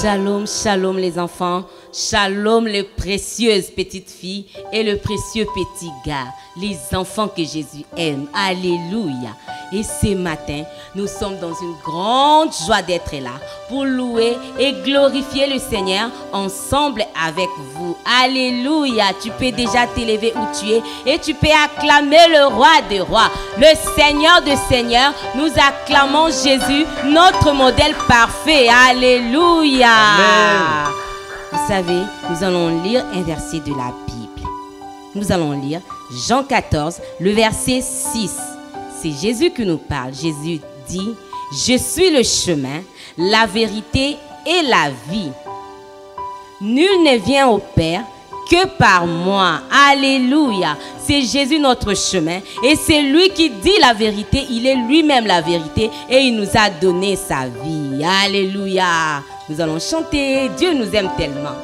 Shalom, shalom les enfants, shalom les précieuses petites filles et le précieux petit gars, les enfants que Jésus aime. Alléluia. Et ce matin, nous sommes dans une grande joie d'être là pour louer et glorifier le Seigneur ensemble avec vous. Alléluia. Tu peux déjà t'élever où tu es et tu peux acclamer le roi des rois, le Seigneur des seigneurs. Nous acclamons Jésus, notre modèle parfait. Alléluia. Amen. Vous savez, nous allons lire un verset de la Bible. Nous allons lire Jean 14, le verset 6. C'est Jésus qui nous parle. Jésus dit, je suis le chemin, la vérité et la vie. Nul ne vient au Père que par moi. Alléluia. C'est Jésus notre chemin et c'est lui qui dit la vérité. Il est lui-même la vérité et il nous a donné sa vie. Alléluia. Nous allons chanter. Dieu nous aime tellement.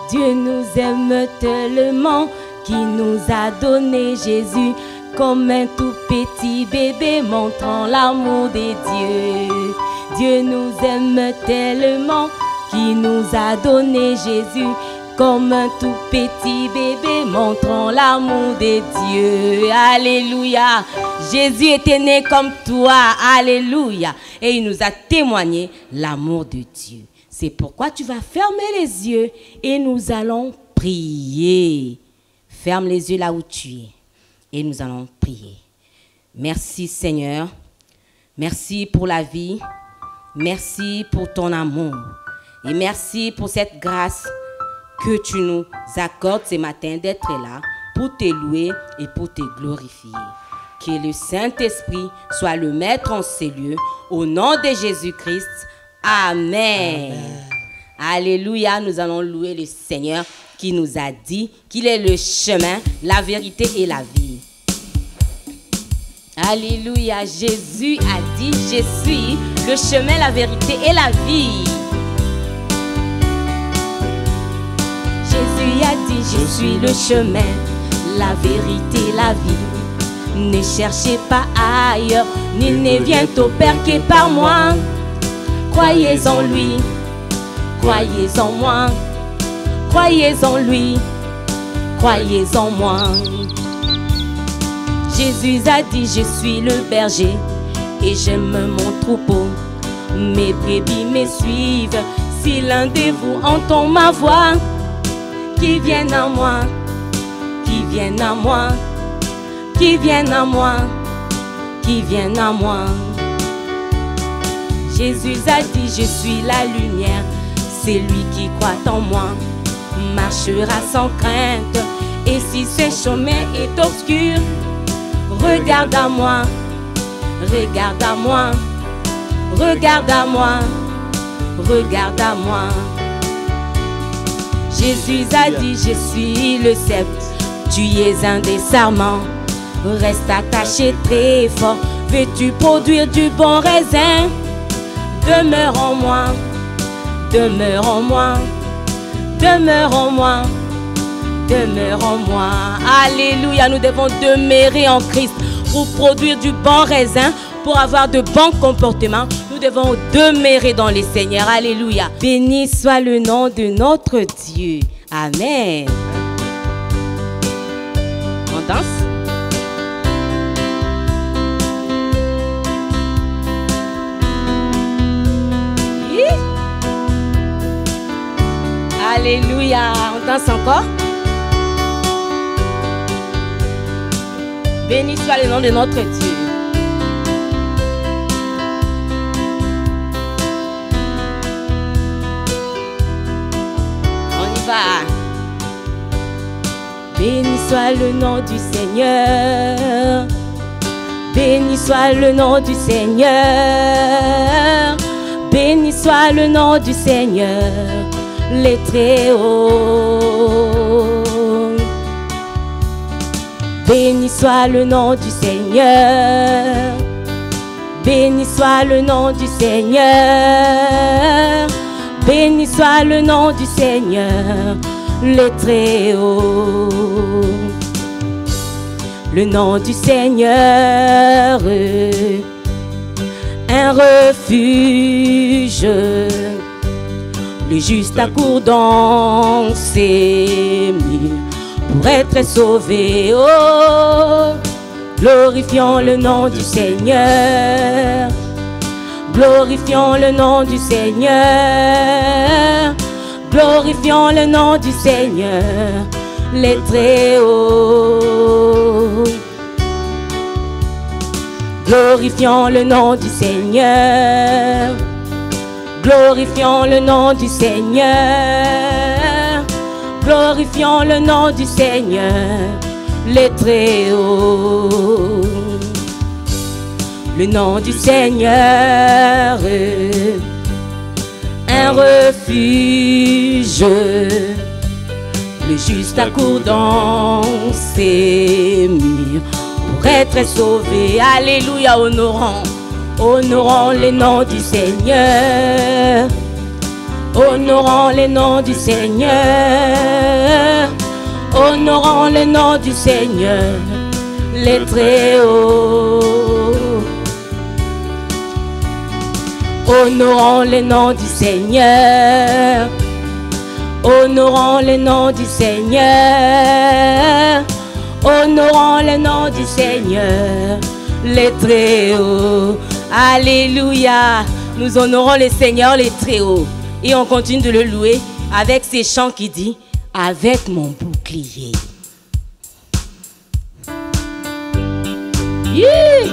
Dieu nous aime tellement qui nous a donné Jésus comme un tout petit bébé montrant l'amour des dieux. Dieu nous aime tellement qui nous a donné Jésus comme un tout petit bébé montrant l'amour des dieux. Alléluia. Jésus était né comme toi. Alléluia. Et il nous a témoigné l'amour de Dieu. C'est pourquoi tu vas fermer les yeux et nous allons prier. Ferme les yeux là où tu es et nous allons prier. Merci Seigneur. Merci pour la vie. Merci pour ton amour. Et merci pour cette grâce que tu nous accordes ce matin d'être là pour te louer et pour te glorifier. Que le Saint-Esprit soit le maître en ces lieux. Au nom de Jésus-Christ. Amen. Amen. Alléluia. Nous allons louer le Seigneur qui nous a dit qu'il est le chemin, la vérité et la vie. Alléluia. Jésus a dit, je suis le chemin, la vérité et la vie. Jésus a dit, je suis le chemin, la vérité, la vie. Ne cherchez pas ailleurs, nul ne vient au Père que par moi. Croyez en lui, croyez en moi. Croyez en lui, croyez en moi. Jésus a dit, je suis le berger et j'aime mon troupeau. Mes brebis me suivent. Si l'un de vous entend ma voix, qui vienne à moi, qui vienne à moi, qui vienne à moi, qui vienne à moi. Jésus a dit, je suis la lumière. C'est lui qui croit en moi marchera sans crainte. Et si ce chemin est obscur, regarde à moi, regarde à moi, regarde à moi, regarde à moi. Jésus a dit, je suis le cep, tu es un des sarments. Reste attaché très fort, veux-tu produire du bon raisin? Demeure en moi, demeure en moi. Demeure en moi, demeure en moi. Alléluia, nous devons demeurer en Christ pour produire du bon raisin, pour avoir de bons comportements. Nous devons demeurer dans le Seigneur. Alléluia. Béni soit le nom de notre Dieu. Amen. On danse? Alléluia, on danse encore. Béni soit le nom de notre Dieu. On y va. Béni soit le nom du Seigneur. Béni soit le nom du Seigneur. Béni soit le nom du Seigneur. Les très hauts. Béni soit le nom du Seigneur. Béni soit le nom du Seigneur. Béni soit le nom du Seigneur. Les très hauts. Le nom du Seigneur un refuge. Le juste accourt dans ses murs pour être sauvé. Oh, glorifions le nom du Seigneur. Glorifions le nom du Seigneur. Glorifions le nom du Seigneur, les très hauts. Glorifions le nom du Seigneur. Glorifions le nom du Seigneur. Glorifions le nom du Seigneur, les très hauts. Le nom du Seigneur, un refuge. Le juste accourt dans ses murs pour être sauvé. Alléluia, honorons, honorons les noms du Seigneur. Honorons les noms du Seigneur. Honorons le nom du Seigneur, les très hauts. Honorons le nom du Seigneur. Honorons le nom du Seigneur. Honorons le nom du Seigneur, les très hauts. Alléluia. Nous honorons le Seigneur, les très hauts. Et on continue de le louer avec ces chants qui disent avec mon bouclier. Yeah.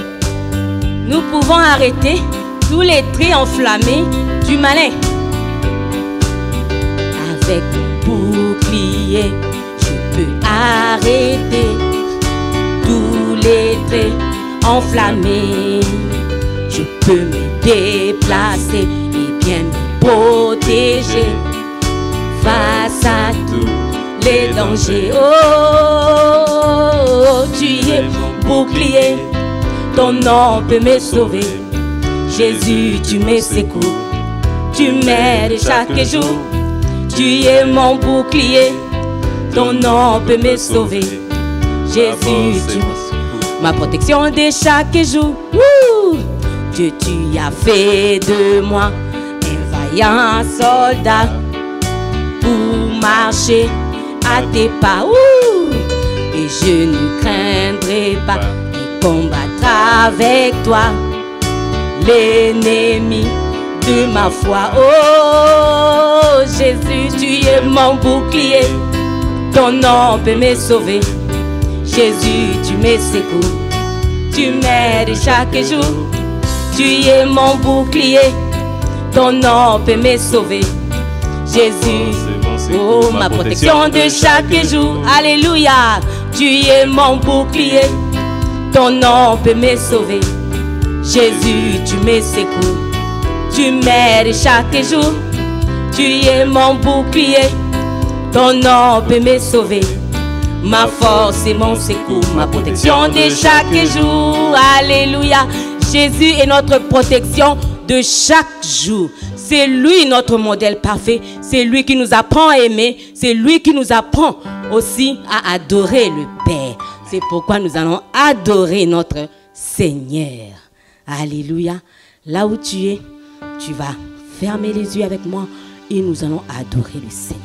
Nous pouvons arrêter tous les traits enflammés du malin. Avec mon bouclier, je peux arrêter tous les traits enflammés. Je peux me déplacer et bien me protéger face à tous les dangers. Oh, tu es mon bouclier, ton nom peut me sauver. Jésus, tu me secours, tu m'aides chaque jour. Tu es mon bouclier, ton nom peut me sauver. Jésus, tu es ma protection de chaque jour. Dieu, tu as fait de moi un vaillant soldat pour marcher à tes pas. Et je ne craindrai pas de combattre avec toi l'ennemi de ma foi. Oh Jésus, tu es mon bouclier, ton nom peut me sauver. Jésus, tu me secours, tu m'aides chaque jour. Tu es mon bouclier, ton nom peut me sauver. Jésus, oh ma protection de chaque jour. Alléluia. Tu es mon bouclier, ton nom peut me sauver. Jésus, tu me secours, tu m'aides chaque jour. Tu es mon bouclier, ton nom peut me sauver. Ma force et mon secours, ma protection de chaque jour. Alléluia. Jésus est notre protection de chaque jour. C'est lui notre modèle parfait. C'est lui qui nous apprend à aimer. C'est lui qui nous apprend aussi à adorer le Père. C'est pourquoi nous allons adorer notre Seigneur. Alléluia. Là où tu es, tu vas fermer les yeux avec moi et nous allons adorer le Seigneur.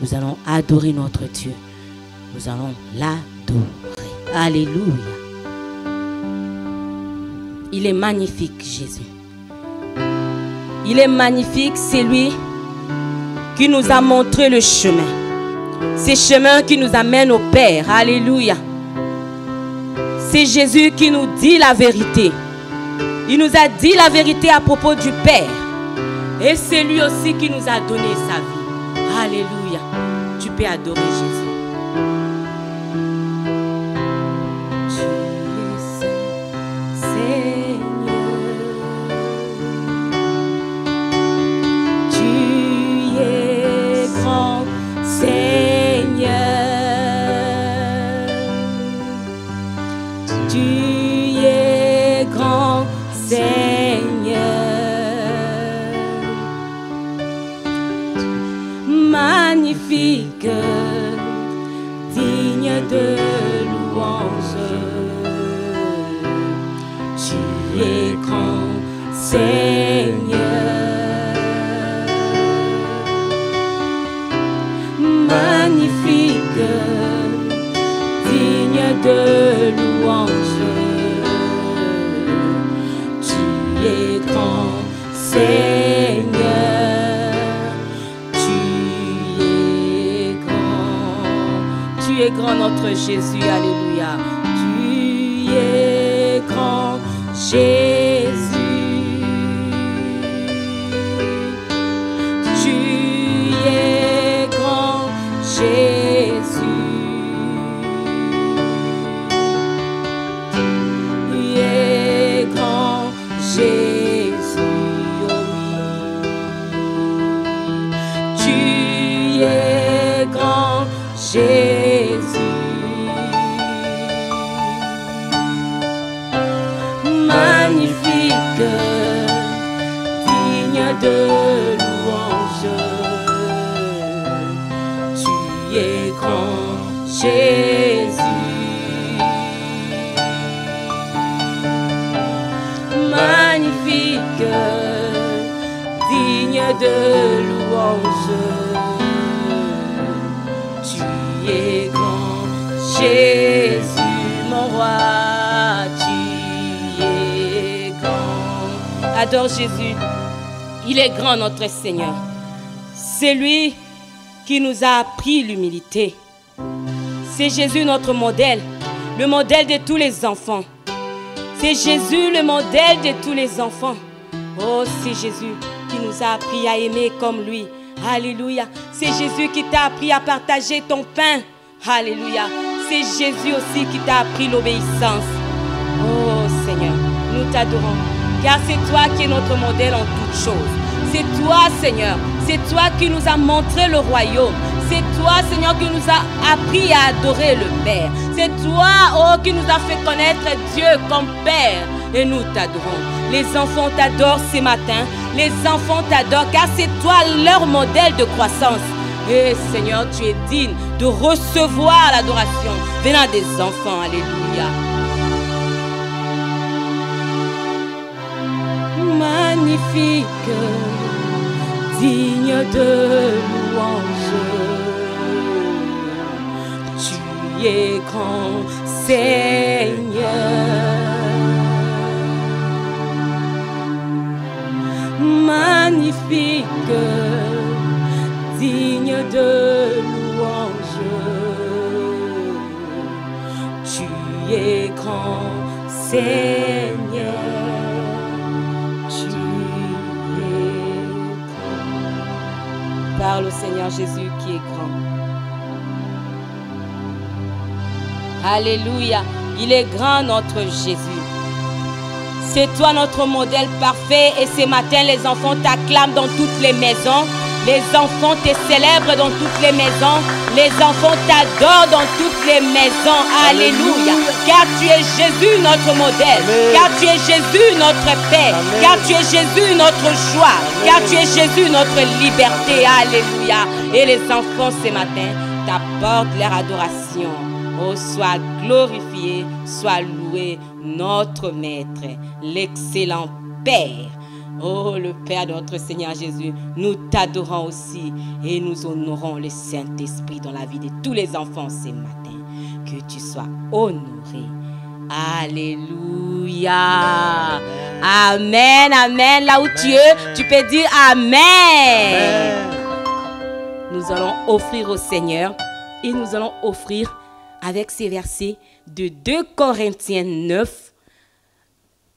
Nous allons adorer notre Dieu. Nous allons l'adorer. Alléluia. Il est magnifique, Jésus. Il est magnifique, c'est lui qui nous a montré le chemin. C'est le chemin qui nous amène au Père. Alléluia. C'est Jésus qui nous dit la vérité. Il nous a dit la vérité à propos du Père. Et c'est lui aussi qui nous a donné sa vie. Alléluia. Tu peux adorer Jésus. Magnifique, magnifique, digne de louange. Tu es grand, Seigneur, tu es grand notre Jésus, alléluia. Tu es grand, Jésus, tu es grand, Jésus, tu es grand, Jésus, tu es grand, Jésus. Magnifique, digne de louange. Tu es grand, Jésus. Magnifique, digne de louange. Tu es grand, Jésus, mon roi. Adore Jésus, il est grand notre Seigneur. C'est lui qui nous a appris l'humilité. C'est Jésus notre modèle, le modèle de tous les enfants. C'est Jésus le modèle de tous les enfants. Oh, c'est Jésus qui nous a appris à aimer comme lui. Alléluia. C'est Jésus qui t'a appris à partager ton pain. Alléluia. C'est Jésus aussi qui t'a appris l'obéissance. Oh Seigneur, nous t'adorons. Car c'est toi qui es notre modèle en toutes choses. C'est toi, Seigneur. C'est toi qui nous as montré le royaume. C'est toi, Seigneur, qui nous a appris à adorer le Père. C'est toi, oh, qui nous a fait connaître Dieu comme Père. Et nous t'adorons. Les enfants t'adorent ce matin. Les enfants t'adorent car c'est toi leur modèle de croissance. Et Seigneur, tu es digne de recevoir l'adoration venant des enfants. Alléluia. Magnifique, digne de louange. Tu es grand, Seigneur. Magnifique, digne de louange. Tu es grand, Seigneur. Parle au Seigneur Jésus qui est grand. Alléluia. Il est grand notre Jésus. C'est toi notre modèle parfait. Et ce matin, les enfants t'acclament dans toutes les maisons. Les enfants te célèbrent dans toutes les maisons. Les enfants t'adorent dans toutes les maisons. Alléluia. Car tu es Jésus notre modèle. Amen. Car tu es Jésus notre paix. Amen. Car tu es Jésus notre joie. Amen. Car tu es Jésus notre liberté. Alléluia. Et les enfants ce matin t'apportent leur adoration. Oh, sois glorifié, sois loué notre Maître, l'excellent Père. Oh, le Père de notre Seigneur Jésus, nous t'adorons aussi et nous honorons le Saint-Esprit dans la vie de tous les enfants ce matin. Que tu sois honoré. Alléluia. Amen, amen. Là où tu es, tu peux dire Amen. Amen. Nous allons offrir au Seigneur et nous allons offrir avec ces versets de 2 Corinthiens 9,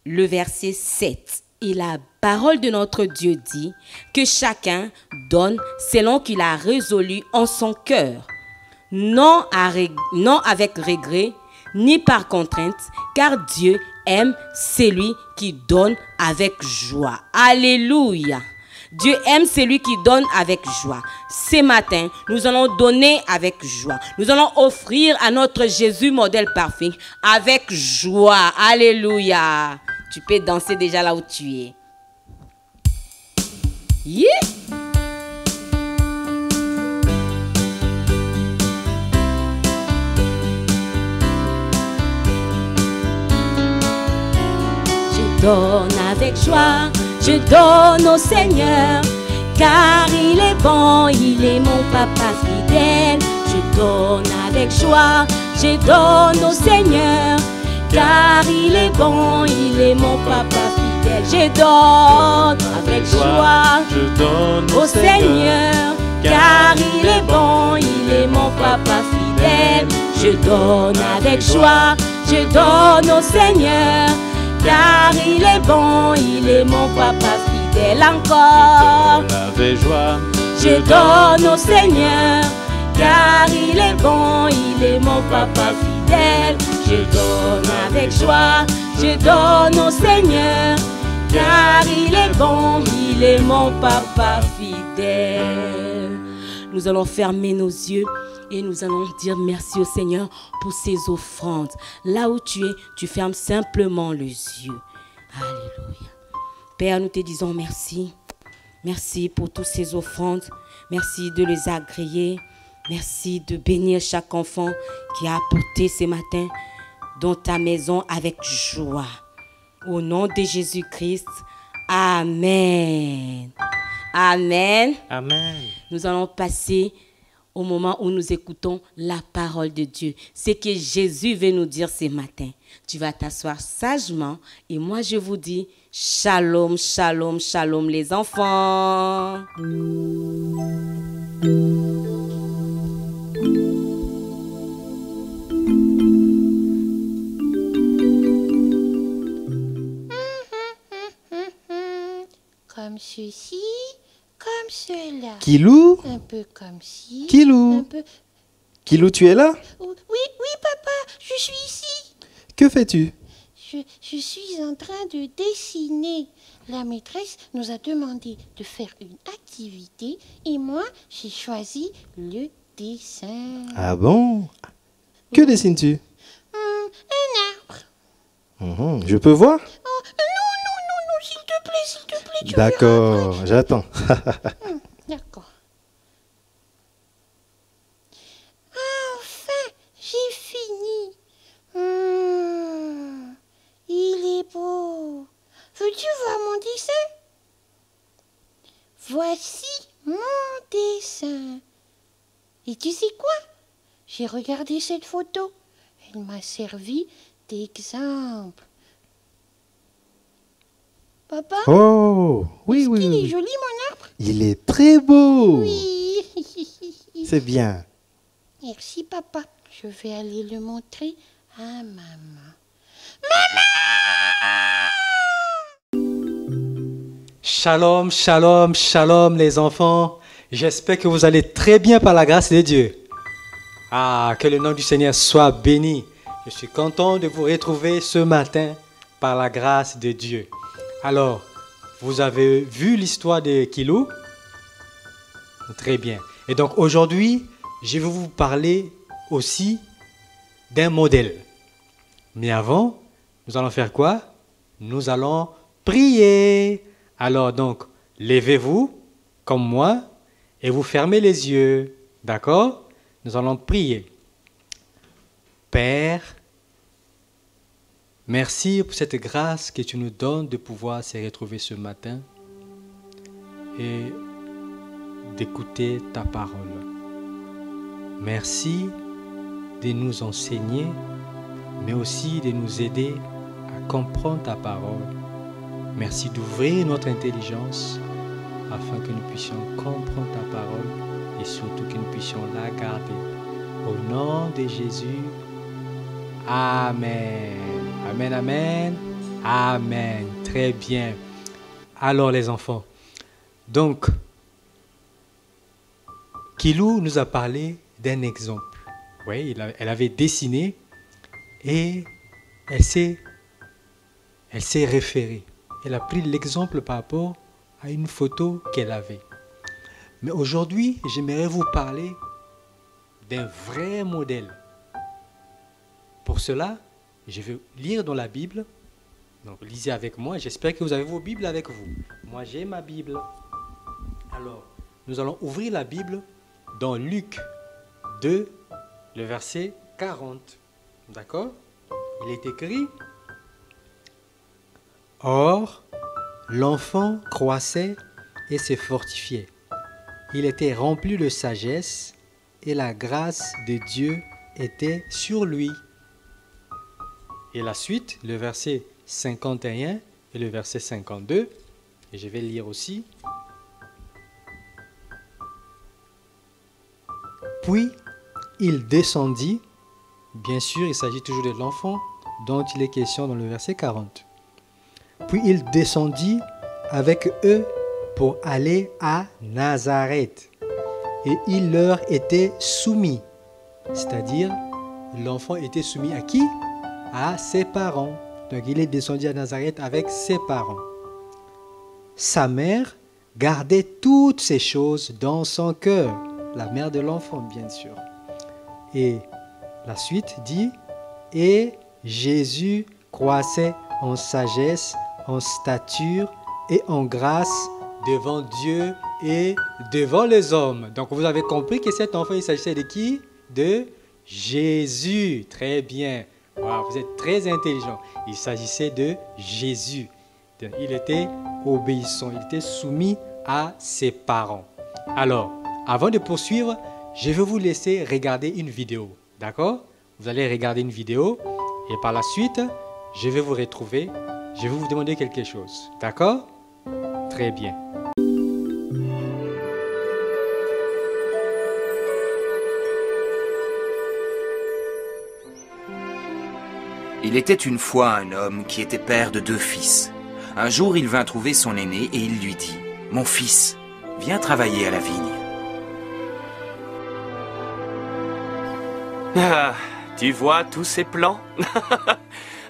le verset 7. Et la parole de notre Dieu dit que chacun donne selon qu'il a résolu en son cœur, non avec regret, ni par contrainte, car Dieu aime celui qui donne avec joie. Alléluia. Dieu aime celui qui donne avec joie. Ce matin, nous allons donner avec joie. Nous allons offrir à notre Jésus modèle parfait avec joie. Alléluia. Tu peux danser déjà là où tu es. Yeah. Je donne avec joie, je donne au Seigneur, car il est bon, il est mon papa fidèle. Je donne avec joie, je donne au Seigneur, car il est bon, il est mon papa fidèle. Je donne avec joie, je donne au Seigneur, car il est bon, il est mon papa fidèle. Je donne avec joie, je donne au Seigneur, car il est bon, il est mon papa fidèle. Encore, avec joie, je donne au Seigneur, car il est bon, il est mon papa fidèle. Je donne avec joie, je donne au Seigneur, car il est bon, il est mon papa fidèle. Nous allons fermer nos yeux et nous allons dire merci au Seigneur pour ses offrandes. Là où tu es, tu fermes simplement les yeux. Alléluia. Père, nous te disons merci. Merci pour toutes ces offrandes. Merci de les agréer. Merci de bénir chaque enfant qui a apporté ce matin dans ta maison avec joie. Au nom de Jésus-Christ, Amen. Amen. Amen. Nous allons passer au moment où nous écoutons la parole de Dieu. Ce que Jésus veut nous dire ce matin. Tu vas t'asseoir sagement et moi je vous dis shalom, shalom, shalom les enfants. Comme ceci, comme cela. Kilou? Un peu comme ci. Kilou? Un peu... Kilou, tu es là? Oui, oui, papa, je suis ici. Que fais-tu? Je suis en train de dessiner. La maîtresse nous a demandé de faire une activité et moi, j'ai choisi le dessin. Ah bon? Que dessines-tu? Un arbre. Je peux voir? Oh, non, s'il te plaît, tu D'accord, verras j'attends. après. D'accord. Enfin, j'ai fini. Il est beau. Veux-tu voir mon dessin? Voici mon dessin. Et tu sais quoi? J'ai regardé cette photo. Elle m'a servi d'exemple. Papa? Oh, oui, Est-ce oui, qu'il est oui. joli, mon arbre? Il est très beau. Oui. C'est bien. Merci, papa. Je vais aller le montrer à maman. Shalom, shalom, shalom les enfants. J'espère que vous allez très bien par la grâce de Dieu. Ah, que le nom du Seigneur soit béni. Je suis content de vous retrouver ce matin par la grâce de Dieu. Alors, vous avez vu l'histoire de Kilou? Très bien. Et donc aujourd'hui, je vais vous parler aussi d'un modèle. Mais avant, nous allons faire quoi? Nous allons prier. Alors donc, levez-vous comme moi et vous fermez les yeux. D'accord? Nous allons prier. Père, merci pour cette grâce que tu nous donnes de pouvoir se retrouver ce matin et d'écouter ta parole. Merci de nous enseigner, mais aussi de nous aider à comprendre ta parole. Merci d'ouvrir notre intelligence afin que nous puissions comprendre ta parole et surtout que nous puissions la garder. Au nom de Jésus, Amen. Amen, amen, amen. Très bien. Alors les enfants, donc, Kilou nous a parlé d'un exemple. Oui, elle avait dessiné et elle s'est référée. Elle a pris l'exemple par rapport à une photo qu'elle avait. Mais aujourd'hui, j'aimerais vous parler d'un vrai modèle. Pour cela, je vais lire dans la Bible. Donc, lisez avec moi. J'espère que vous avez vos Bibles avec vous. Moi, j'ai ma Bible. Alors, nous allons ouvrir la Bible dans Luc 2, le verset 40. D'accord? Il est écrit: Or, l'enfant croissait et se fortifiait. Il était rempli de sagesse et la grâce de Dieu était sur lui. Et la suite, le verset 51 et le verset 52, et je vais lire aussi. Puis il descendit, bien sûr il s'agit toujours de l'enfant dont il est question dans le verset 40. Puis il descendit avec eux pour aller à Nazareth. Et il leur était soumis. C'est-à-dire, l'enfant était soumis à qui? À ses parents. Donc il est descendu à Nazareth avec ses parents. Sa mère gardait toutes ces choses dans son cœur. La mère de l'enfant, bien sûr. Et la suite dit, et Jésus croissait en sagesse, en stature et en grâce devant Dieu et devant les hommes. Donc vous avez compris que cet enfant, il s'agissait de qui? De Jésus. Très bien. Wow, vous êtes très intelligent. Il s'agissait de Jésus. Il était obéissant, il était soumis à ses parents. Alors, avant de poursuivre, je vais vous laisser regarder une vidéo. D'accord? Vous allez regarder une vidéo et par la suite, je vais vous retrouver. Je vais vous demander quelque chose. D'accord? Très bien. Il était une fois un homme qui était père de 2 fils. Un jour, il vint trouver son aîné et il lui dit, « Mon fils, viens travailler à la vigne. » Ah, tu vois tous ces plans?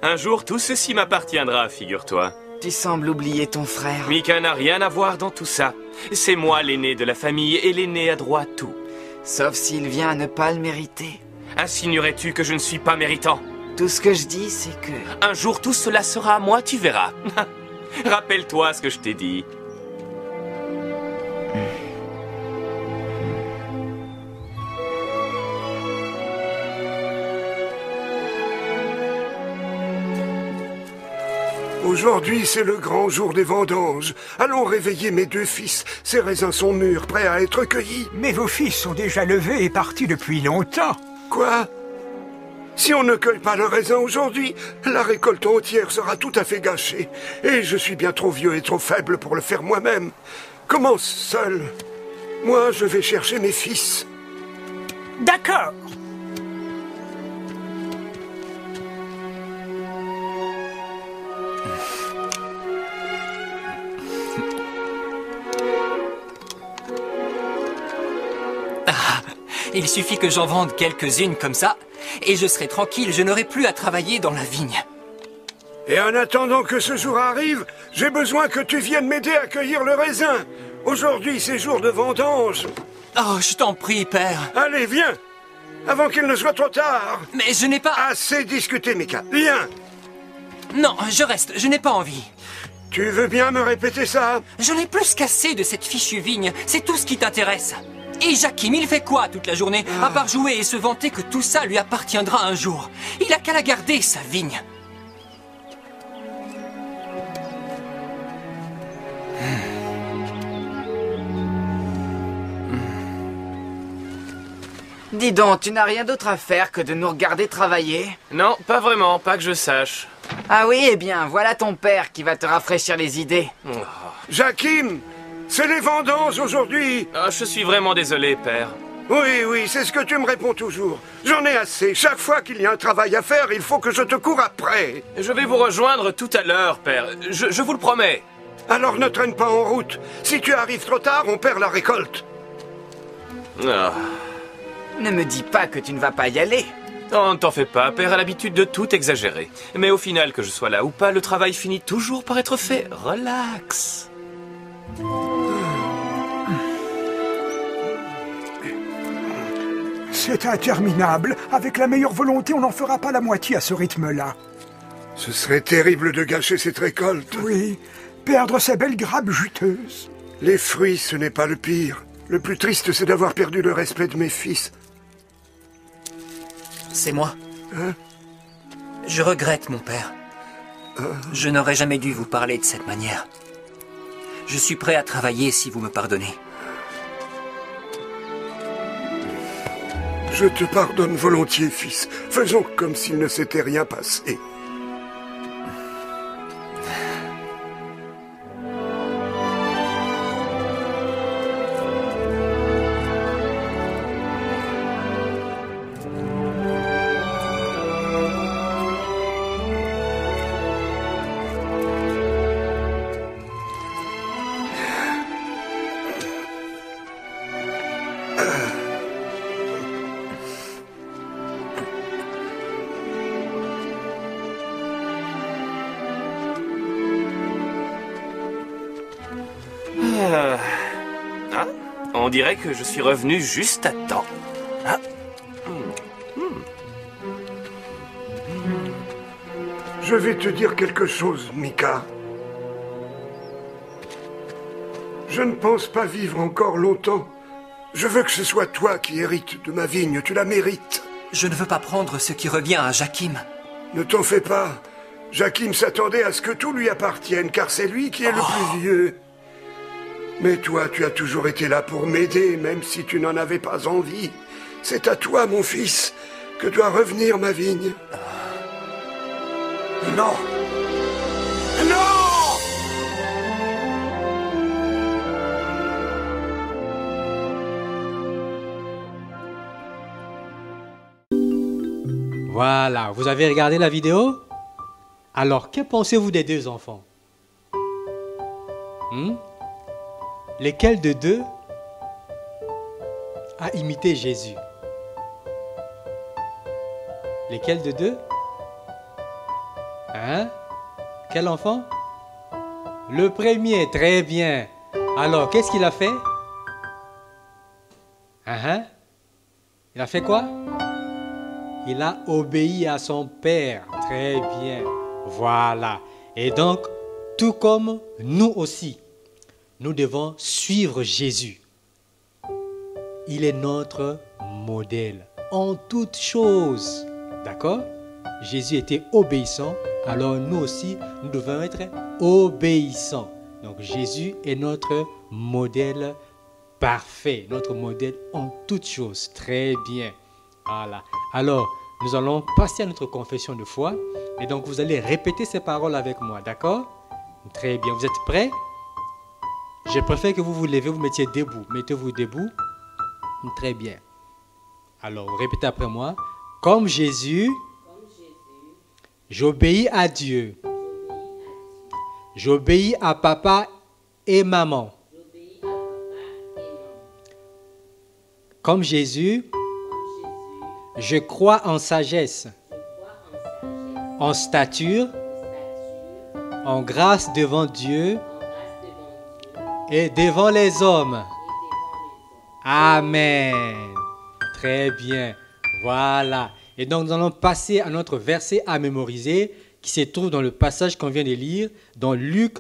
Un jour, tout ceci m'appartiendra, figure-toi. Tu sembles oublier ton frère. Mika n'a rien à voir dans tout ça. C'est moi l'aîné de la famille et l'aîné a droit à tout. Sauf s'il vient à ne pas le mériter. Insinuerais-tu que je ne suis pas méritant? Tout ce que je dis, c'est que... Un jour, tout cela sera à moi, tu verras. Rappelle-toi ce que je t'ai dit. Aujourd'hui, c'est le grand jour des vendanges. Allons réveiller mes 2 fils. Ces raisins sont mûrs, prêts à être cueillis. Mais vos fils sont déjà levés et partis depuis longtemps. Quoi? Si on ne cueille pas le raisin aujourd'hui, la récolte entière sera tout à fait gâchée. Et je suis bien trop vieux et trop faible pour le faire moi-même. Commence seul. Moi, je vais chercher mes fils. D'accord. Il suffit que j'en vende quelques-unes comme ça, et je serai tranquille, je n'aurai plus à travailler dans la vigne. Et en attendant que ce jour arrive, j'ai besoin que tu viennes m'aider à cueillir le raisin. Aujourd'hui, c'est jour de vendange. Oh, je t'en prie, père. Allez, viens, avant qu'il ne soit trop tard. Mais je n'ai pas... Assez discuté, Mika. Viens. Non, je reste, je n'ai pas envie. Tu veux bien me répéter ça? J'en ai plus qu'assez de cette fichue vigne, c'est tout ce qui t'intéresse. Et Jakim, il fait quoi toute la journée, à part jouer et se vanter que tout ça lui appartiendra un jour? Il a qu'à la garder, sa vigne. Dis donc, tu n'as rien d'autre à faire que de nous regarder travailler? Non, pas vraiment, pas que je sache. Ah oui, eh bien, voilà ton père qui va te rafraîchir les idées. Oh. Jakim, c'est les vendanges aujourd'hui. Ah, je suis vraiment désolé, père. Oui, c'est ce que tu me réponds toujours. J'en ai assez. Chaque fois qu'il y a un travail à faire, il faut que je te cours après. Je vais vous rejoindre tout à l'heure, père. Je vous le promets. Alors ne traîne pas en route. Si tu arrives trop tard, on perd la récolte. Ah. Ne me dis pas que tu ne vas pas y aller. Oh, ne t'en fais pas, père a l'habitude de tout exagérer. Mais au final, que je sois là ou pas, le travail finit toujours par être fait. Relax. C'est interminable. Avec la meilleure volonté, on n'en fera pas la moitié à ce rythme-là. Ce serait terrible de gâcher cette récolte. Oui, perdre ces belles grappes juteuses. Les fruits, ce n'est pas le pire. Le plus triste, c'est d'avoir perdu le respect de mes fils. C'est moi. Hein? Je regrette, mon père. Je n'aurais jamais dû vous parler de cette manière. Je suis prêt à travailler si vous me pardonnez. Je te pardonne volontiers, fils. Faisons comme s'il ne s'était rien passé. Ah, on dirait que je suis revenu juste à temps. Ah. Je vais te dire quelque chose, Mika. Je ne pense pas vivre encore longtemps. Je veux que ce soit toi qui hérites de ma vigne. Tu la mérites. Je ne veux pas prendre ce qui revient à Jakim. Ne t'en fais pas. Jakim s'attendait à ce que tout lui appartienne, car c'est lui qui est le plus vieux. Mais toi, tu as toujours été là pour m'aider, même si tu n'en avais pas envie. C'est à toi, mon fils, que doit revenir ma vigne. Non! Non! Voilà, vous avez regardé la vidéo? Alors, que pensez-vous des deux enfants? Lesquels de deux a imité Jésus? Lesquels de deux? Hein? Quel enfant? Le premier, très bien. Alors, qu'est-ce qu'il a fait? Il a fait quoi? Il a obéi à son père. Très bien. Voilà. Et donc, tout comme nous aussi, nous devons suivre Jésus. Il est notre modèle en toutes choses. D'accord? Jésus était obéissant, alors nous aussi, nous devons être obéissants. Donc Jésus est notre modèle parfait, notre modèle en toutes choses. Très bien. Voilà. Alors, nous allons passer à notre confession de foi. Et donc, vous allez répéter ces paroles avec moi. D'accord? Très bien. Vous êtes prêts? Je préfère que vous vous levez, vous mettiez debout. Mettez-vous debout. Très bien. Alors, répétez après moi. Comme Jésus, j'obéis à Dieu. J'obéis à papa et maman. Comme Jésus, je crois en sagesse, en stature, en grâce devant Dieu et devant les hommes. Amen. Très bien. Voilà. Et donc, nous allons passer à notre verset à mémoriser qui se trouve dans le passage qu'on vient de lire dans Luc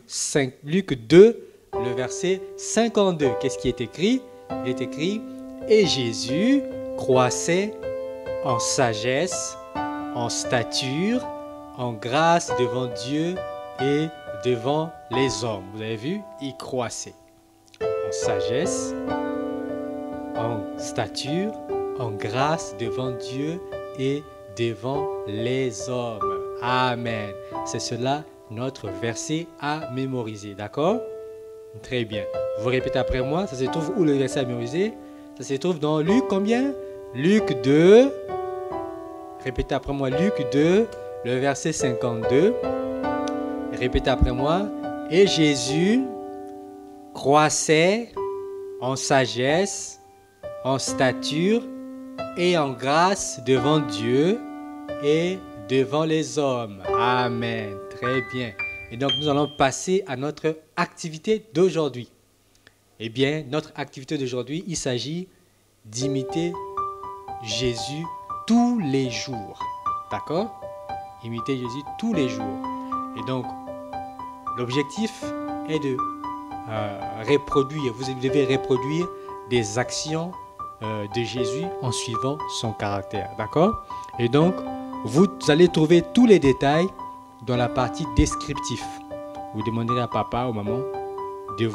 2, le verset 52. Qu'est-ce qui est écrit? Il est écrit « Et Jésus croissait en sagesse, en stature, en grâce devant Dieu et devant les hommes. » Vous avez vu? Il croissait en sagesse, en stature, en grâce devant Dieu et devant les hommes. Amen. C'est cela notre verset à mémoriser. D'accord? Très bien. Vous répétez après moi. Ça se trouve où le verset à mémoriser? Ça se trouve dans Luc combien? Luc 2. Répétez après moi. Luc 2, le verset 52. Répétez après moi. Et Jésus croissait en sagesse, en stature et en grâce devant Dieu et devant les hommes. Amen. Très bien. Et donc, nous allons passer à notre activité d'aujourd'hui. Eh bien, notre activité d'aujourd'hui, il s'agit d'imiter Jésus tous les jours. D'accord? Imiter Jésus tous les jours. Et donc, l'objectif est de reproduire, vous devez reproduire des actions de Jésus en suivant son caractère. D'accord? Et donc, vous allez trouver tous les détails dans la partie descriptif. Vous demanderez à papa ou maman de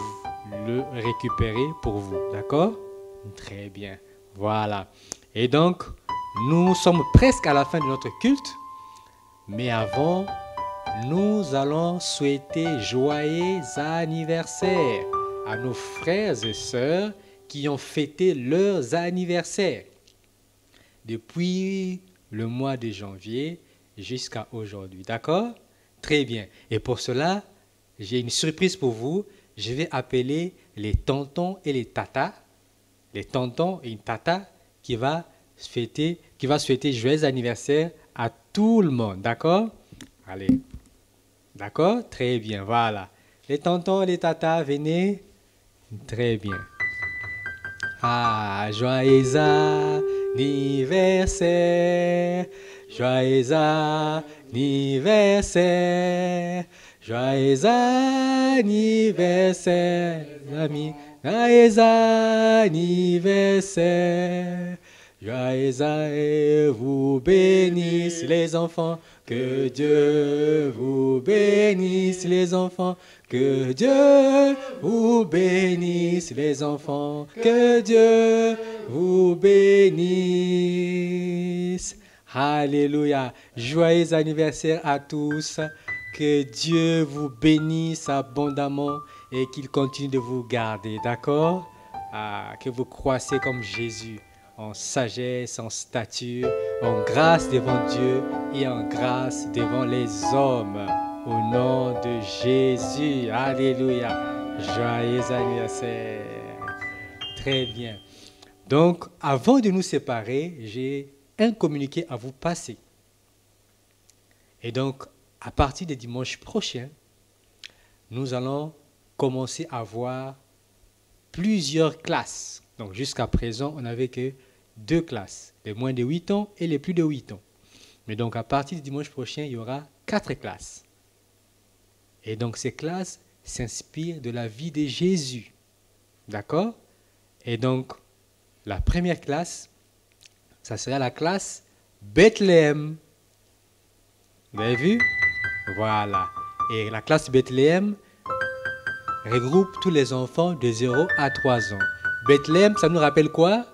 le récupérer pour vous. D'accord? Très bien. Voilà. Et donc, nous sommes presque à la fin de notre culte. Mais avant, nous allons souhaiter joyeux anniversaire à nos frères et sœurs qui ont fêté leurs anniversaires depuis le mois de janvier jusqu'à aujourd'hui. D'accord? Très bien. Et pour cela, j'ai une surprise pour vous. Je vais appeler les tontons et les tatas. Les tontons et une tata qui va souhaiter joyeux anniversaire à tout le monde. D'accord? Allez. D'accord? Très bien. Voilà. Les tontons et les tatas, venez. Très bien. Ah, joyeux anniversaire. Joyeux anniversaire. Joyeux anniversaire, amis. Joyeux anniversaire. Joyeux anniversaire. Vous bénisse les enfants. Que Dieu vous bénisse les enfants. Que Dieu vous bénisse les enfants. Que Dieu vous bénisse. Alléluia. Joyeux anniversaire à tous. Que Dieu vous bénisse abondamment et qu'il continue de vous garder. D'accord? Que vous croissez comme Jésus, en sagesse, en stature, en grâce devant Dieu et en grâce devant les hommes. Au nom de Jésus. Alléluia. Joyeux anniversaire. Très bien. Donc, avant de nous séparer, j'ai un communiqué à vous passer. Et donc, à partir de dimanche prochain, nous allons commencer à voir plusieurs classes. Donc, jusqu'à présent, on n'avait que 2 classes, les moins de 8 ans et les plus de 8 ans. Mais donc, à partir du dimanche prochain, il y aura 4 classes. Et donc, ces classes s'inspirent de la vie de Jésus. D'accord? Et donc, la première classe, ça sera la classe Bethléem. Vous avez vu? Voilà. Et la classe Bethléem regroupe tous les enfants de 0 à 3 ans. Bethléem, ça nous rappelle quoi?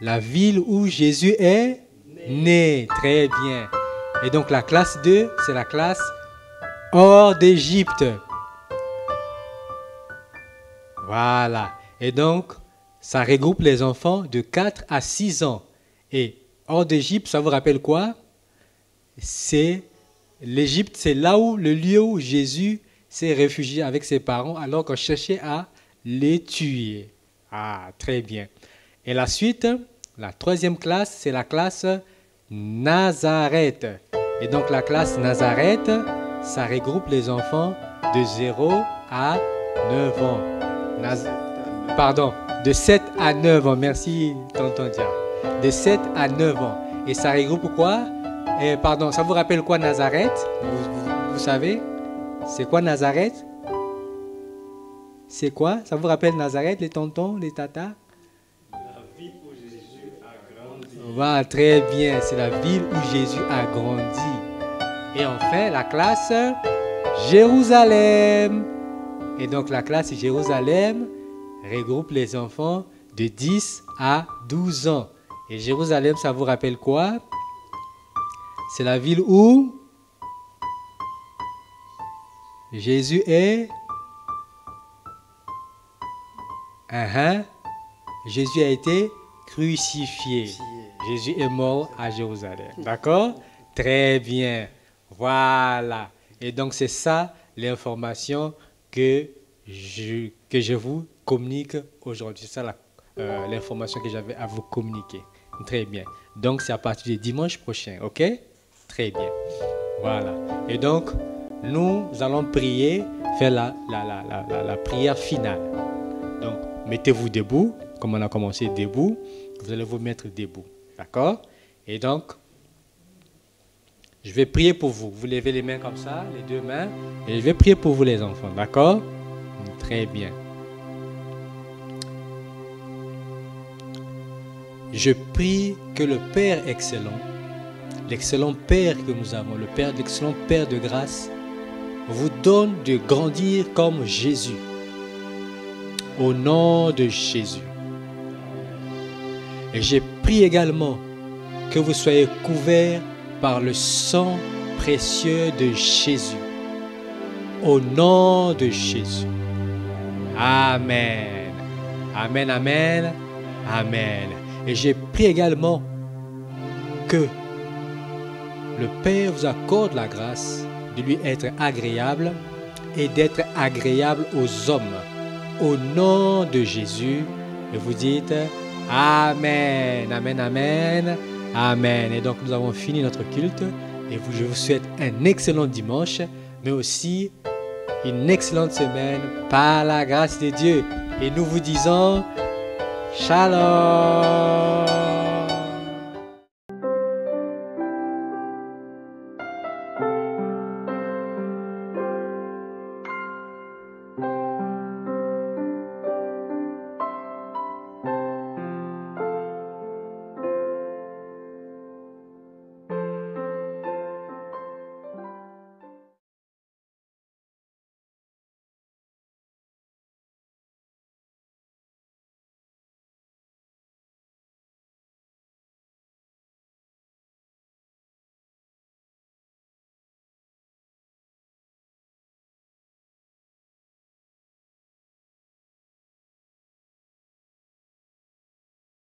La ville où Jésus est né. Très bien. Et donc la classe 2, c'est la classe hors d'Égypte. Voilà. Et donc, ça regroupe les enfants de 4 à 6 ans. Et hors d'Égypte, ça vous rappelle quoi? C'est l'Égypte, c'est là où le lieu où Jésus s'est réfugié avec ses parents alors qu'on cherchait à les tuer. Ah, très bien. Et la suite, la 3e classe, c'est la classe Nazareth. Et donc la classe Nazareth, ça regroupe les enfants de 0 à 9 ans. Pardon, de 7 à 9 ans. Merci, tonton Dia. De 7 à 9 ans. Et ça regroupe quoi? Pardon, ça vous rappelle quoi Nazareth? Vous savez? C'est quoi Nazareth? C'est quoi? Ça vous rappelle Nazareth, les tontons, les tatas? La ville où Jésus a grandi. Voilà, très bien. C'est la ville où Jésus a grandi. Et enfin, la classe Jérusalem. Et donc, la classe Jérusalem regroupe les enfants de 10 à 12 ans. Et Jérusalem, ça vous rappelle quoi? C'est la ville où Jésus est. Jésus a été crucifié. Jésus est mort à Jérusalem. D'accord? Très bien. Voilà. Et donc, c'est ça l'information que je vous communique aujourd'hui. C'est ça l'information que j'avais à vous communiquer. Très bien. Donc, c'est à partir du dimanche prochain. OK? Très bien. Voilà. Et donc, nous allons prier, faire la prière finale. Donc, mettez-vous debout, comme on a commencé debout. Vous allez vous mettre debout. D'accord? Et donc, je vais prier pour vous. Vous levez les mains comme ça, les 2 mains. Et je vais prier pour vous, les enfants. D'accord? Très bien. Je prie que le Père excellent, l'excellent Père que nous avons, l'excellent Père de grâce, vous donne de grandir comme Jésus. Au nom de Jésus. Et je prie également que vous soyez couverts par le sang précieux de Jésus. Au nom de Jésus. Amen. Amen, amen, amen. Et j'ai prié également que le Père vous accorde la grâce de lui être agréable et d'être agréable aux hommes. Au nom de Jésus, et vous dites Amen, Amen, Amen, Amen. Et donc nous avons fini notre culte et je vous souhaite un excellent dimanche, mais aussi une excellente semaine par la grâce de Dieu. Et nous vous disons Shalom.